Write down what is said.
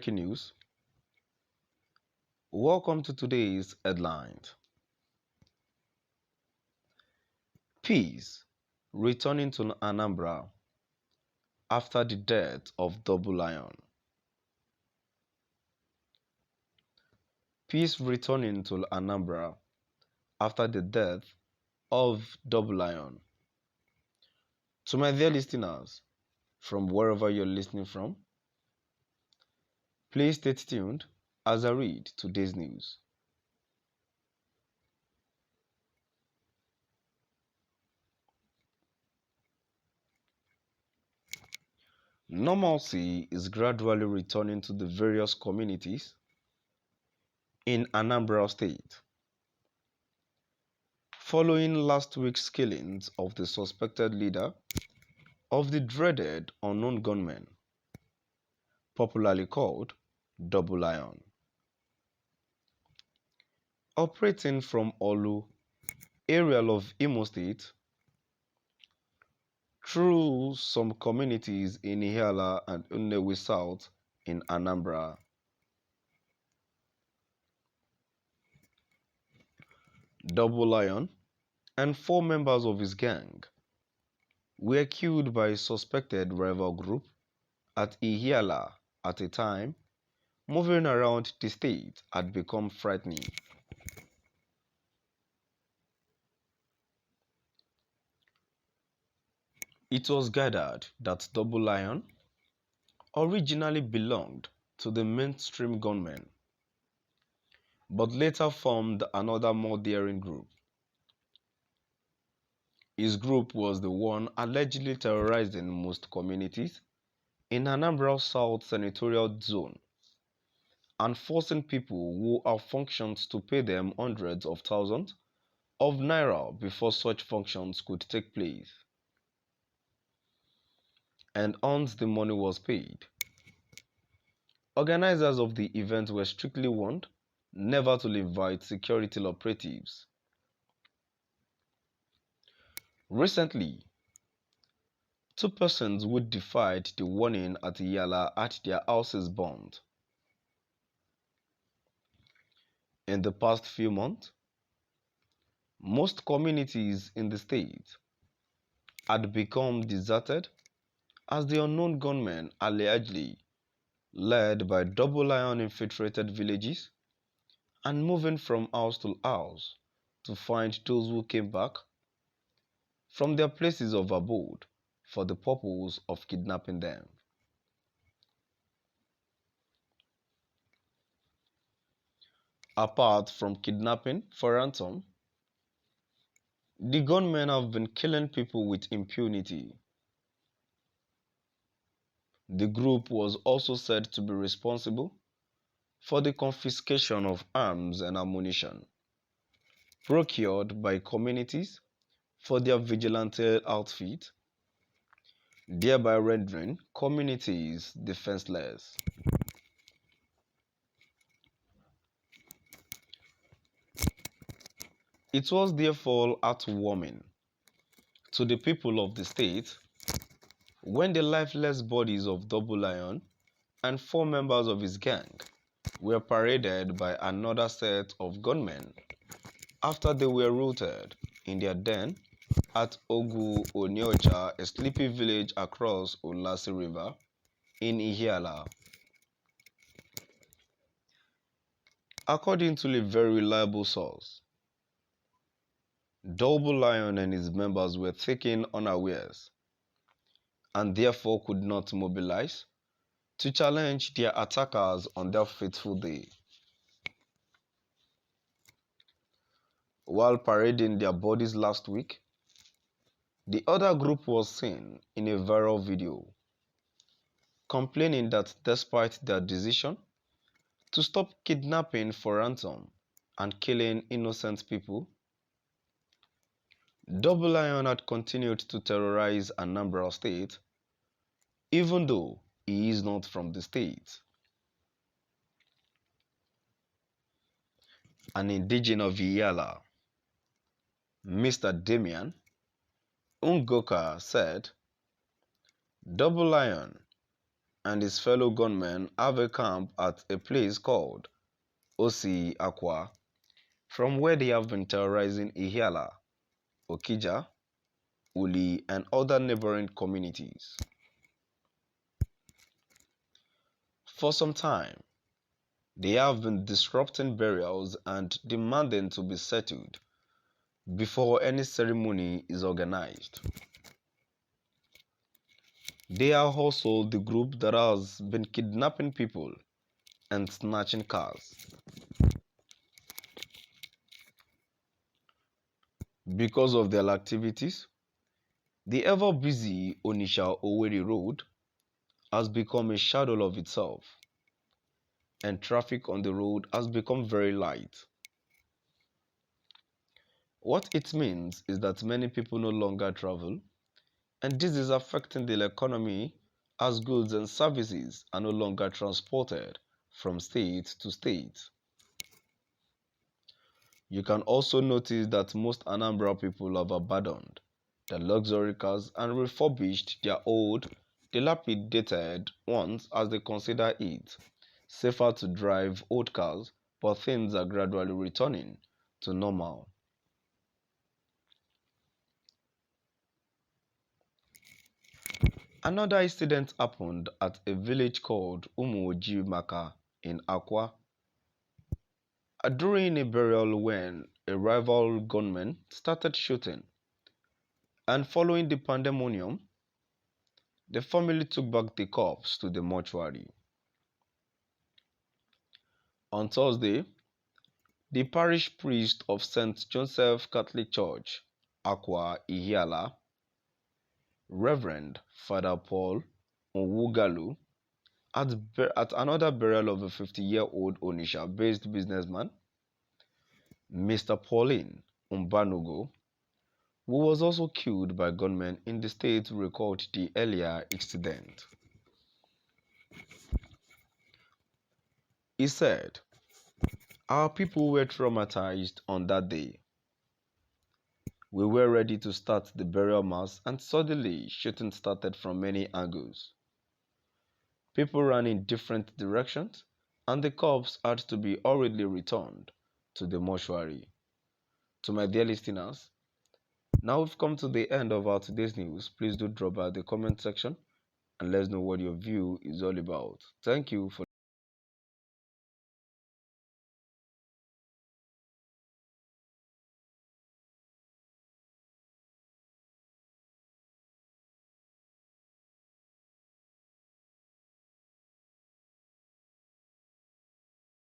breaking news. Welcome to today's headlines. Peace returning to Anambra after the death of Double Lion. Peace returning to Anambra after the death of Double Lion. To my dear listeners, from wherever you're listening from, please stay tuned as I read today's news. Normalcy is gradually returning to the various communities in Anambra State, following last week's killings of the suspected leader of the dreaded unknown gunman, popularly called Double Lion. Operating from Olu, area of Imo State, through some communities in Ihiala and Nnewi South in Anambra. Double Lion and 4 members of his gang were killed by a suspected rival group at Ihiala at a time moving around the state had become frightening. It was gathered that Double Lion originally belonged to the mainstream gunmen, but later formed another more daring group. His group was the one allegedly terrorizing most communities in Anambra South Senatorial Zone and forcing people who have functions to pay them hundreds of thousands of naira before such functions could take place. And once the money was paid, organizers of the event were strictly warned never to invite security operatives. Recently, 2 persons who defied the warning at Yala had their houses burned. In the past few months, most communities in the state had become deserted as the unknown gunmen allegedly led by Double Lion infiltrated villages and moving from house to house to find those who came back from their places of abode for the purpose of kidnapping them. Apart from kidnapping for ransom, the gunmen have been killing people with impunity. The group was also said to be responsible for the confiscation of arms and ammunition procured by communities for their vigilante outfit, thereby rendering communities defenseless. It was therefore heartwarming to the people of the state when the lifeless bodies of Double Lion and 4 members of his gang were paraded by another set of gunmen after they were rooted in their den at Ogu Oniocha, a sleepy village across Olasi River in Ihiala. According to a very reliable source, Double Lion and his members were taken unawares and therefore could not mobilize to challenge their attackers on their fateful day. While parading their bodies last week, the other group was seen in a viral video complaining that despite their decision to stop kidnapping for ransom and killing innocent people, Double Lion had continued to terrorize Anambra State even though he is not from the state. An indigene of Iyala, Mr. Damian Ungoka said, Double Lion and his fellow gunmen have a camp at a place called Osi Akwa, from where they have been terrorizing Ihiala, Okija, Uli, and other neighboring communities. For some time, they have been disrupting burials and demanding to be settled before any ceremony is organized. They are also the group that has been kidnapping people and snatching cars. Because of their activities, the ever-busy Onisha-Owerri road has become a shadow of itself, and traffic on the road has become very light. What it means is that many people no longer travel, and this is affecting the economy as goods and services are no longer transported from state to state. You can also notice that most Anambra people have abandoned their luxury cars and refurbished their old, dilapidated ones as they consider it safer to drive old cars, but things are gradually returning to normal. Another incident happened at a village called Maka in Akwa during a burial when a rival gunman started shooting, and following the pandemonium, the family took back the corpse to the mortuary. On Thursday, the parish priest of St. Joseph Catholic Church, Akwa Ihiala, Reverend Father Paul Onwugalu, at another burial of a 50-year-old Onisha-based businessman, Mr. Pauline Umbanugo, who was also killed by gunmen in the state who recalled the earlier incident. He said, "Our people were traumatized on that day. We were ready to start the burial mass and suddenly shooting started from many angles. People ran in different directions and the corpse had to be hurriedly returned to the mortuary." To my dear listeners, now we've come to the end of our today's news. Please do drop by the comment section and let us know what your view is all about. Thank you for